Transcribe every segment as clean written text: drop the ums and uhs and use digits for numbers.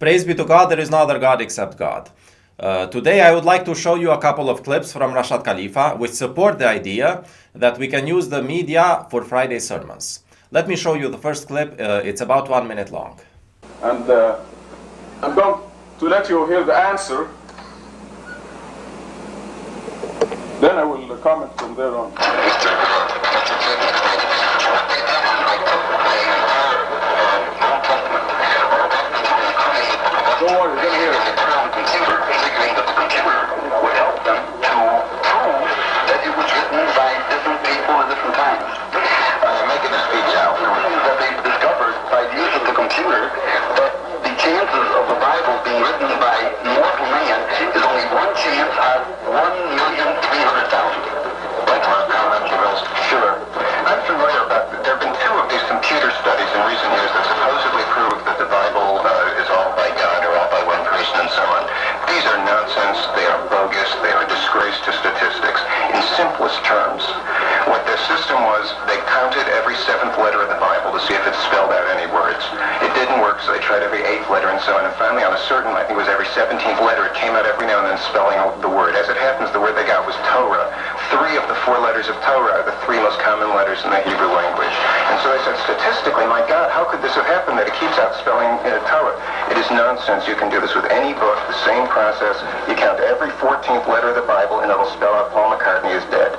Praise be to God, there is no other God except God. Today I would like to show you a couple of clips from Rashad Khalifa which support the idea that we can use the media for Friday sermons. Let me show you the first clip. It's about 1 minute long. And I'm going to let you hear the answer. Then I will comment from there on. Don't worry, you're going to hear it. Figuring that the computer would help them to prove that it was written by different people at different times. Making a speech out. That they discovered by the use of the computer that the chances of the Bible being written by mortal man is only one chance out of 1,300,000. Like my comment, Sure. I'm familiar about that. There have been two of these computer studies in recent years that supposedly prove that the Bible is all by God or all by one person and so on. These are nonsense, they are bogus, they are a disgrace to statistics. In simplest terms, what their system was, they counted every seventh letter of the Bible to see if it spelled out any words. It didn't work, so they tried every eighth letter and so on, and finally on a certain, I think it was every 17th letter, it came out every now and then spelling out the word. As it happens, the word they got was Torah. 3 of the 4 letters of Torah are the 3 most common letters in the Hebrew language. And so I said, statistically, my God, how could this have happened that it keeps out spelling Torah? It is nonsense. You can do this with any book, the same process. You count every 14th letter of the Bible, and it'll spell out Paul McCartney is dead.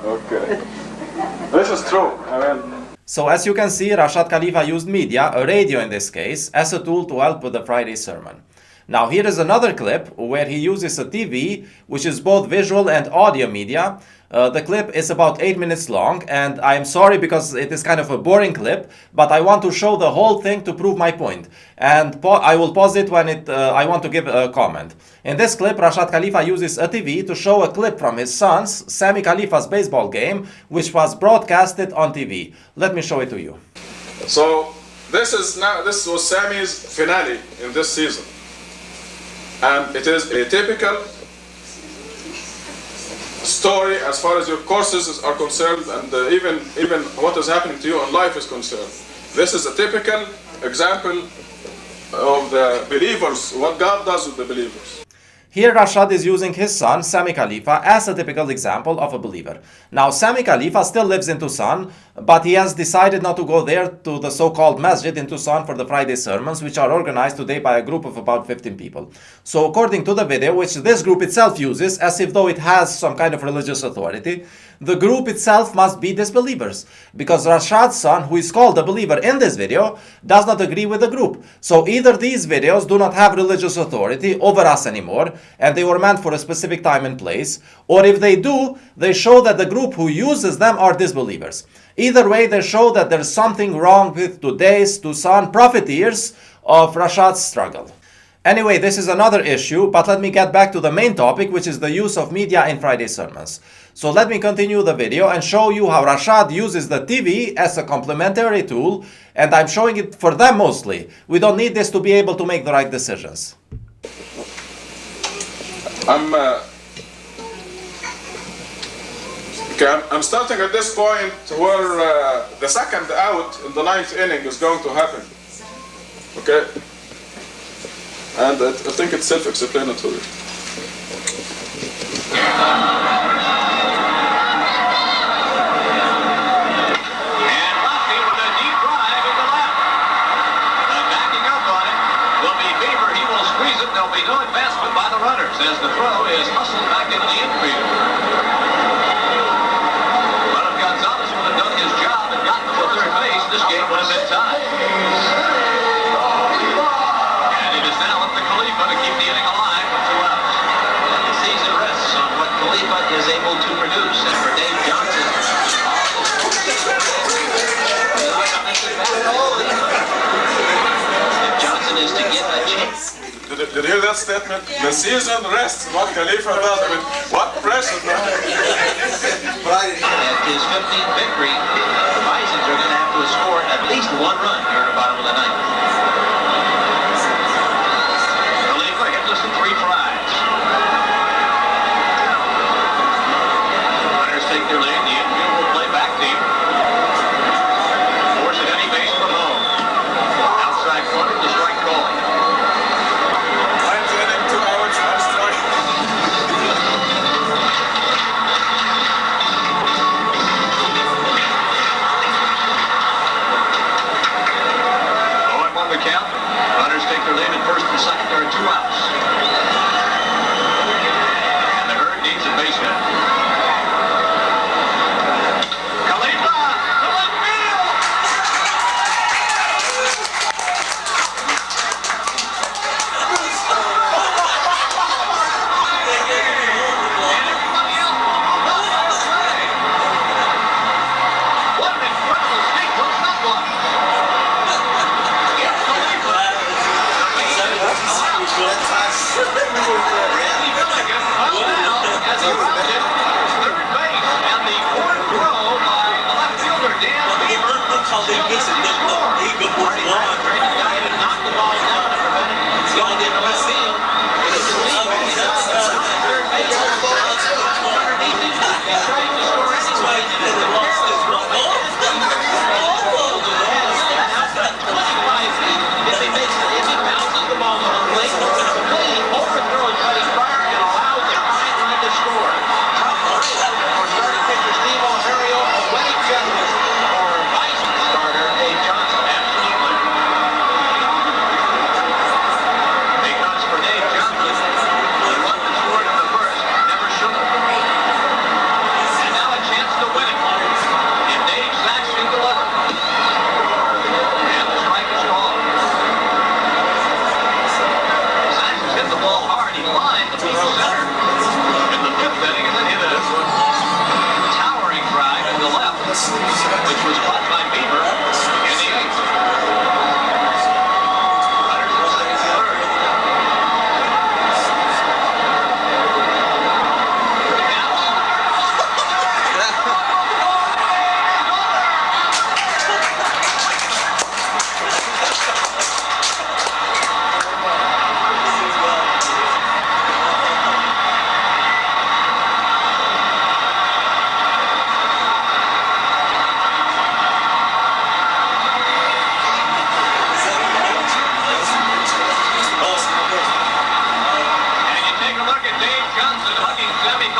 Okay. This is true. So as you can see, Rashad Khalifa used media, a radio in this case, as a tool to help with the Friday sermon. Now here is another clip where he uses a TV, which is both visual and audio media. The clip is about 8 minutes long, and I'm sorry because it is kind of a boring clip, but I want to show the whole thing to prove my point. And I will pause it when I want to give a comment. In this clip, Rashad Khalifa uses a TV to show a clip from his son's, Sammy Khalifa's baseball game, which was broadcasted on TV. Let me show it to you. So this was Sammy's finale in this season. And it is a typical story as far as your courses are concerned, and even what is happening to you in life is concerned. This is a typical example of the believers, what God does with the believers. Here Rashad is using his son, Sammy Khalifa, as a typical example of a believer. Now, Sammy Khalifa still lives in Tucson, but he has decided not to go there to the so-called masjid in Tucson for the Friday sermons, which are organized today by a group of about 15 people. So according to the video, which this group itself uses as if though it has some kind of religious authority, the group itself must be disbelievers, because Rashad's son, who is called a believer in this video, does not agree with the group. So either these videos do not have religious authority over us anymore, and they were meant for a specific time and place, or if they do, they show that the group who uses them are disbelievers. Either way, they show that there's something wrong with today's Tucson profiteers of Rashad's struggle. Anyway, this is another issue, but let me get back to the main topic, which is the use of media in Friday sermons. So let me continue the video and show you how Rashad uses the TV as a complementary tool, and I'm showing it for them mostly. We don't need this to be able to make the right decisions. I'm starting at this point where the second out in the 9th inning is going to happen. Okay? And I think it's self-explanatory. As the throw is hustled back into the infield. But if Gonzalez would have done his job and gotten to third base, this game would have been tied. And it is now up to Khalifa to keep the inning alive with 2 outs. The season rests on what Khalifa is able to produce. And for Dave Johnson, if Johnson is to get a chance. Did you hear that statement? The season rests what Khalifa does. I mean, what pressure, bro? At his 15th victory, the Bisons are going to have to score at least 1 run here at the bottom of the 9th. Khalifa hit us in 3 tries. Runners take their lead. The infield will play back deep. Force at any base from home.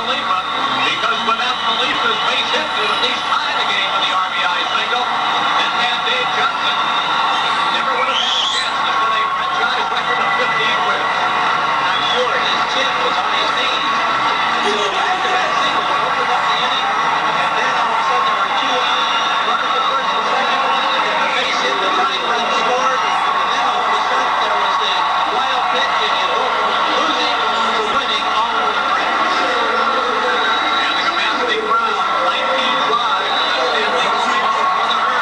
Khalifa, because without Khalifa's base hit to at least tie the game with the RBI single, that man Dave Johnson never would have had a chance to set a franchise record of 15 wins. I'm sure his chin was on his knees until after that single would open up the inning, and then all of a sudden there were 2 outs, runners at first and second, and the base hit, the tying run scored, and then all of a sudden there was the wild pitch, and you go from losing to winning all over the press. And the capacity crowd, 19-5, standing point for the herd.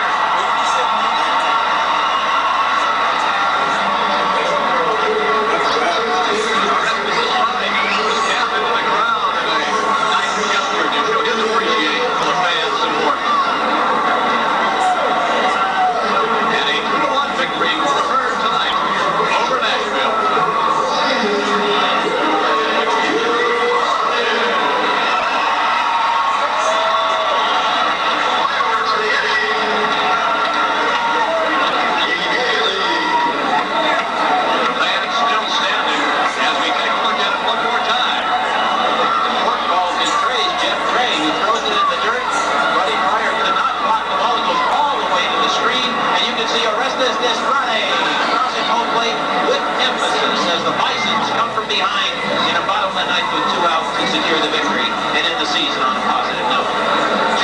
Behind in a bottom of the ninth with 2 outs to secure the victory and end the season on a positive note.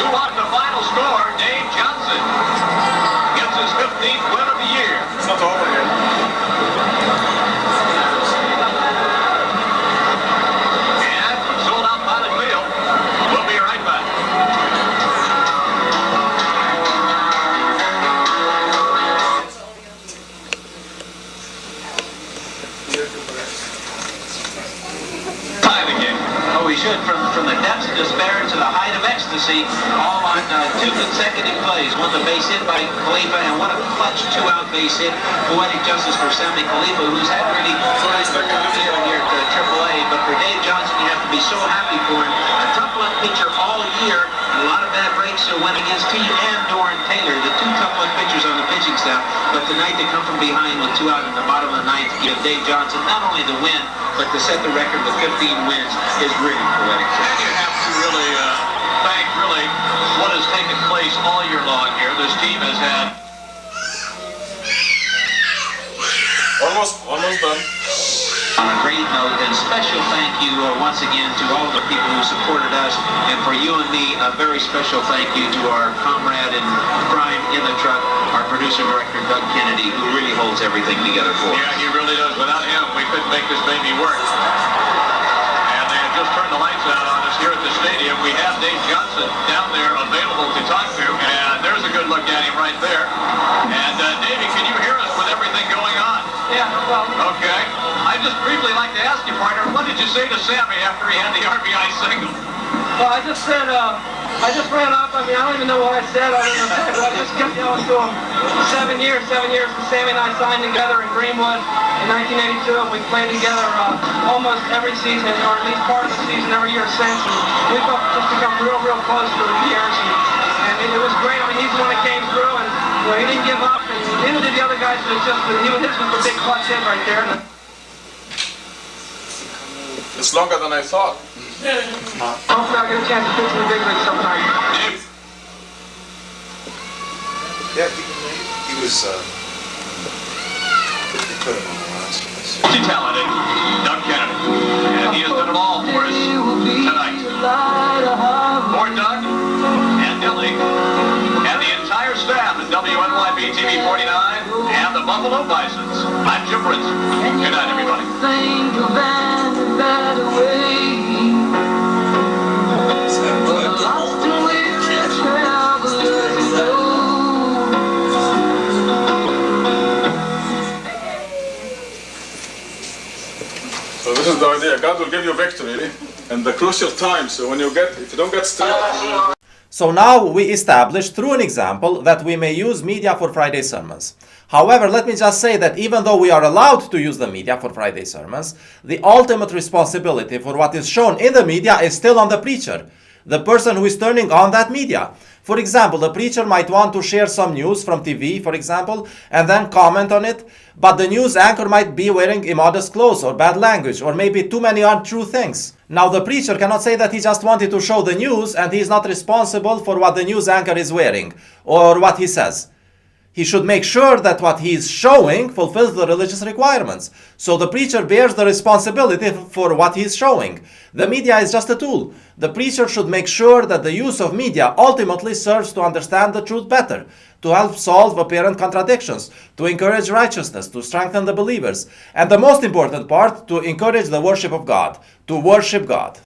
2-1 the final score. Dave Johnson gets his 15th win of the year. It's not over yet. And from sold out Pilot Field, we'll be right back. We should, from the depths of despair to the height of ecstasy, all on 2 consecutive plays. One the base hit by Khalifa, and what a clutch 2-out base hit. Poetic justice for Sammy Khalifa, who's had really a tough year here at AAA. But for Dave Johnson, you have to be so happy for him. A tough luck pitcher all year, and a lot of bad breaks went against he and Doran Taylor, the 2 tough luck pitchers on the pitching staff. But tonight they come from behind with 2 out in the bottom of the ninth to give Dave Johnson not only the win, but to set the record with 15 wins is really poetic. And you have to really thank what has taken place all year long here. This team has had Almost done. On a great note, and special thank you once again to all the people who supported us, and for you and me, a very special thank you to our comrade in crime in the truck, our producer-director Doug Kennedy, who really holds everything together for us. yeah, he really does. Without him, we couldn't make this baby work. And they have just turned the lights out on us here at the stadium. We have Dave Johnson down there available to talk to, and there's a good look at him right there. And Davey, can you hear us with everything going on? Yeah, no problem. Okay. I'd just briefly like to ask you, partner, what did you say to Sammy after he had the RBI single? Well, I just said, I just ran up. I mean, I don't even know what I said. I don't know, but I just kept yelling to him. 7 years since Sammy and I signed together in Greenwood in 1982, and we played together almost every season, or at least part of the season every year since. And we've just become real close through the years, and it was great. I mean, he's the one that came through, and you know, he didn't give up, and neither did the other guys. But it's just his was the big clutch hit right there. It's longer than I thought. Hopefully I'll get a chance to pitch in the big league sometime. Yeah, he was, they put him on the last one. Multi-talented Doug Kennedy. And he has done it all for us tonight. For Doug and Dilly and the entire staff at WNYB TV 49 and the Buffalo Bisons, I'm Jim Ritz. Good night, everybody. Think of any better way. Lost and weary travelers go. So this is the idea. God will give you victory in the crucial times. So when if you don't get straight. So now we established through an example that we may use media for Friday sermons. However, let me just say that even though we are allowed to use the media for Friday sermons, the ultimate responsibility for what is shown in the media is still on the preacher, the person who is turning on that media. For example, the preacher might want to share some news from TV, for example, and then comment on it, but the news anchor might be wearing immodest clothes or bad language or maybe too many untrue things. Now the preacher cannot say that he just wanted to show the news and he is not responsible for what the news anchor is wearing or what he says. He should make sure that what he is showing fulfills the religious requirements. So the preacher bears the responsibility for what he is showing. The media is just a tool. The preacher should make sure that the use of media ultimately serves to understand the truth better, to help solve apparent contradictions, to encourage righteousness, to strengthen the believers, and the most important part, to encourage the worship of God, to worship God.